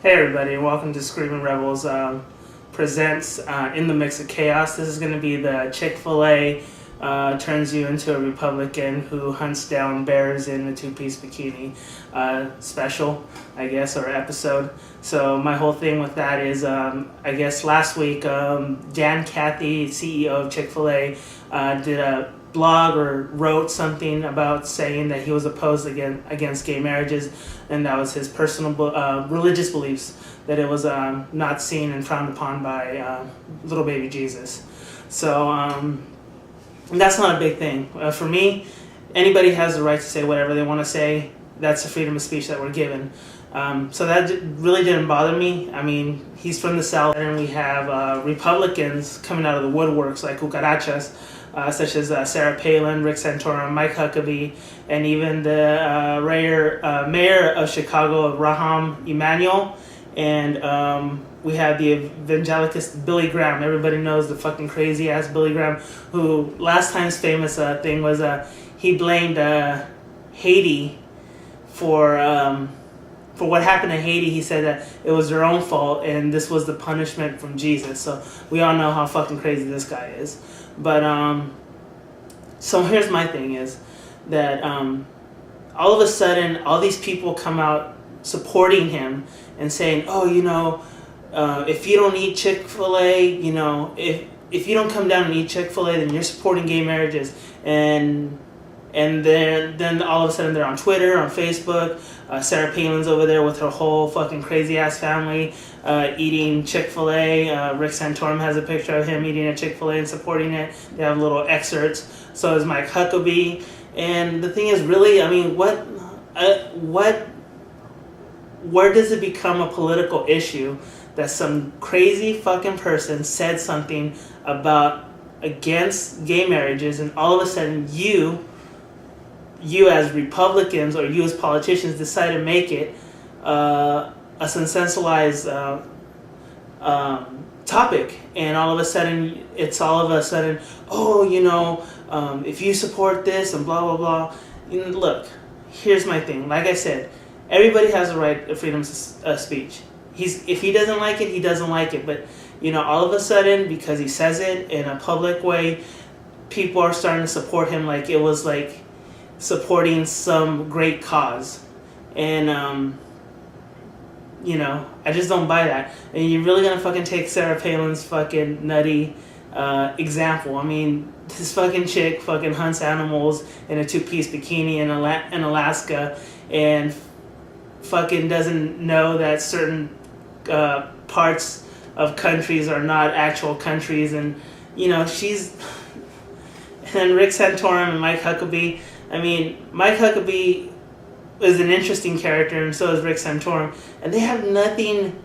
Hey everybody, welcome to Screaming Rebels presents In the Mix of Chaos. This is going to be the Chick-fil-A turns you into a Republican who hunts down bears in a two-piece bikini special, I guess, or episode. So my whole thing with that is, I guess last week, Dan Cathy, CEO of Chick-fil-A, did a blog or wrote something about saying that he was opposed against gay marriages, and that was his personal religious beliefs, that it was not seen and frowned upon by little baby Jesus. So that's not a big thing. For me, anybody has the right to say whatever they want to say. That's the freedom of speech that we're given. So that really didn't bother me. I mean, he's from the South, and we have Republicans coming out of the woodworks like cucarachas, such as Sarah Palin, Rick Santorum, Mike Huckabee, and even the mayor of Chicago, Rahm Emanuel. And we have the evangelicist Billy Graham. Everybody knows the fucking crazy ass Billy Graham, who last time's famous thing was he blamed Haiti for what happened to Haiti. He said that it was their own fault and this was the punishment from Jesus. So we all know how fucking crazy this guy is. But so here's my thing is that all of a sudden all these people come out supporting him and saying, oh, you know, if you don't eat Chick-fil-A, you know, if you don't come down and eat Chick-fil-A, then you're supporting gay marriages. And then all of a sudden they're on Twitter, on Facebook. Sarah Palin's over there with her whole fucking crazy ass family eating Chick-fil-A. Rick Santorum has a picture of him eating a Chick-fil-A and supporting it. They have little excerpts. So is Mike Huckabee. And the thing is, really, I mean, where does it become a political issue that some crazy fucking person said something against gay marriages, and all of a sudden you as Republicans or you as politicians decide to make it a sensationalized topic, and all of a sudden oh, you know, if you support this and blah blah blah. You know, look, here's my thing. Like I said, everybody has a right of freedom of speech. If he doesn't like it, he doesn't like it. But you know, all of a sudden, because he says it in a public way, people are starting to support him like it was like supporting some great cause. And you know, I just don't buy that. And you're really gonna fucking take Sarah Palin's fucking nutty example. I mean, this fucking chick fucking hunts animals in a two-piece bikini in Alaska, and fucking doesn't know that certain parts of countries are not actual countries. And you know, and Rick Santorum and Mike Huckabee. I mean, Mike Huckabee is an interesting character, and so is Rick Santorum, and they have nothing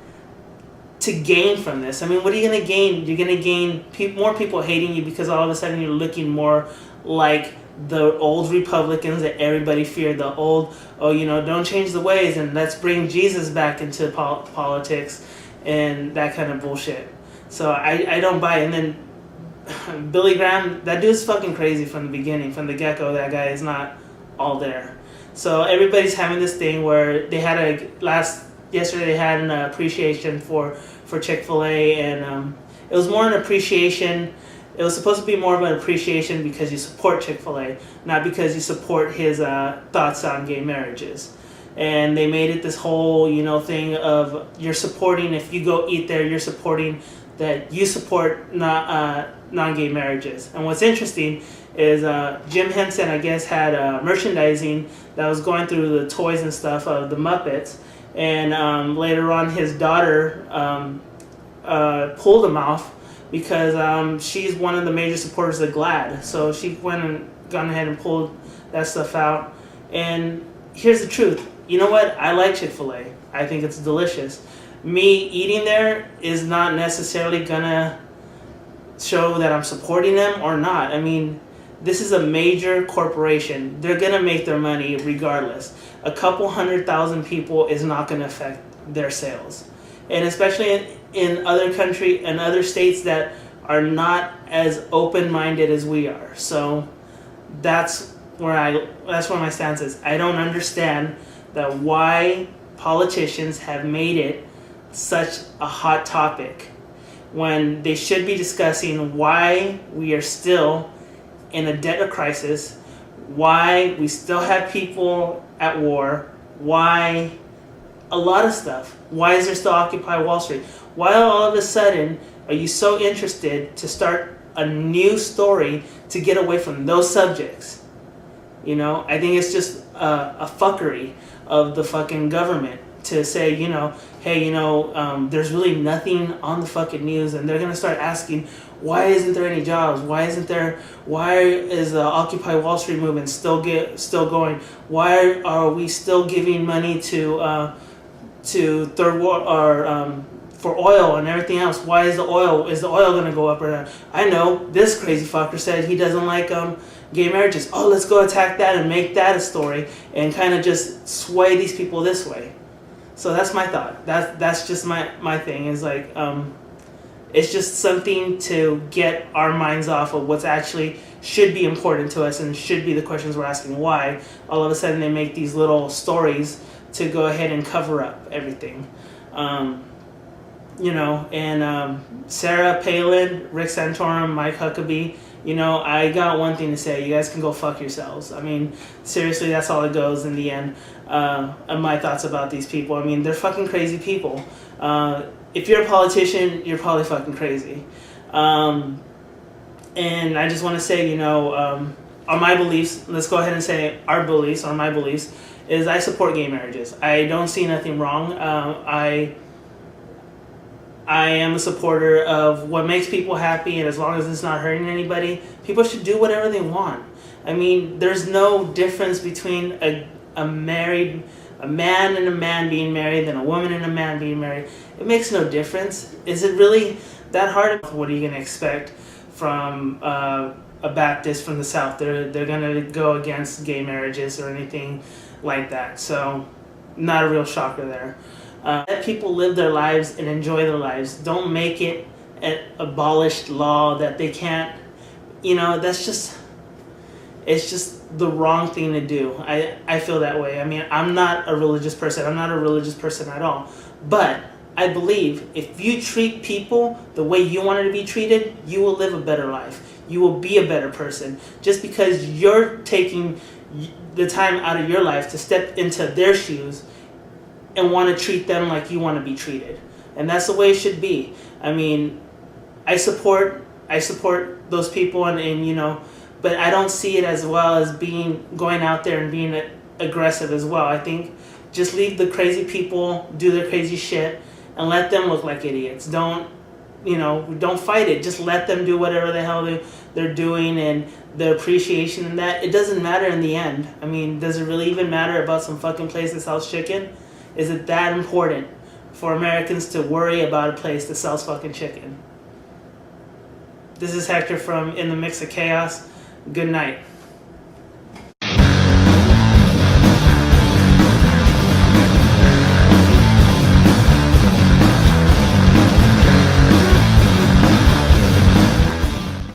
to gain from this. I mean, what are you going to gain? You're going to gain more people hating you because all of a sudden you're looking more like the old Republicans that everybody feared. The old, oh, you know, don't change the ways and let's bring Jesus back into politics and that kind of bullshit. So I don't buy it. And then Billy Graham, that dude's fucking crazy from the beginning, from the get-go. That guy is not all there. So everybody's having this thing where they had yesterday they had an appreciation for Chick-fil-A, and it was more an appreciation. It was supposed to be more of an appreciation because you support Chick-fil-A, not because you support his thoughts on gay marriages. And they made it this whole, you know, thing of you're supporting, if you go eat there, you're supporting that you support non-gay marriages. And what's interesting is Jim Henson, I guess, had merchandising that was going through the toys and stuff of the Muppets. And later on, his daughter pulled him off because she's one of the major supporters of GLAAD. So she gone ahead and pulled that stuff out. And here's the truth. You know what? I like Chick-fil-A. I think it's delicious. Me eating there is not necessarily gonna show that I'm supporting them or not. I mean, this is a major corporation. They're gonna make their money regardless. A couple 100,000 people is not gonna affect their sales. And especially in other countries and other states that are not as open-minded as we are. So that's where my stance is. I don't understand that why politicians have made it such a hot topic when they should be discussing why we are still in a debt crisis, why we still have people at war, why a lot of stuff. Why is there still Occupy Wall Street? Why all of a sudden are you so interested to start a new story to get away from those subjects? You know, I think it's just a fuckery of the fucking government to say, you know, hey, you know, there's really nothing on the fucking news, and they're gonna start asking, why isn't there any jobs? Why is the Occupy Wall Street movement still going? Why are we still giving money to third world or for oil and everything else? Why is the oil gonna go up or down? I know this crazy fucker said he doesn't like gay marriages. Oh, let's go attack that and make that a story and kind of just sway these people this way. So that's my thought. That's just my thing is like it's just something to get our minds off of what's actually should be important to us and should be the questions we're asking. Why all of a sudden they make these little stories to go ahead and cover up everything. You know, and Sarah Palin, Rick Santorum, Mike Huckabee, you know, I got one thing to say. You guys can go fuck yourselves. I mean, seriously, that's all it goes in the end. And my thoughts about these people. I mean, they're fucking crazy people. If you're a politician, you're probably fucking crazy. And I just want to say, you know, on my beliefs, let's go ahead and say our beliefs, on my beliefs, is I support gay marriages. I don't see nothing wrong. I am a supporter of what makes people happy, and as long as it's not hurting anybody, people should do whatever they want. I mean, there's no difference between a man and a man being married than a woman and a man being married. It makes no difference. Is it really that hard? What are you going to expect from a Baptist from the South? They're going to go against gay marriages or anything like that. So, not a real shocker there. Let people live their lives and enjoy their lives. Don't make it an abolished law that they can't, you know, it's just the wrong thing to do. I feel that way. I mean, I'm not a religious person. I'm not a religious person at all. But I believe if you treat people the way you wanted to be treated, you will live a better life. You will be a better person. Just because you're taking the time out of your life to step into their shoes and want to treat them like you want to be treated. And that's the way it should be. I mean, I support those people and you know, but I don't see it as well as going out there and being aggressive as well. I think just leave the crazy people do their crazy shit and let them look like idiots. Don't fight it. Just let them do whatever the hell they're doing, and the appreciation in that, it doesn't matter in the end. I mean, does it really even matter about some fucking place that sells chicken? Is it that important for Americans to worry about a place that sells fucking chicken? This is Hector from In the Mix of Chaos. Good night.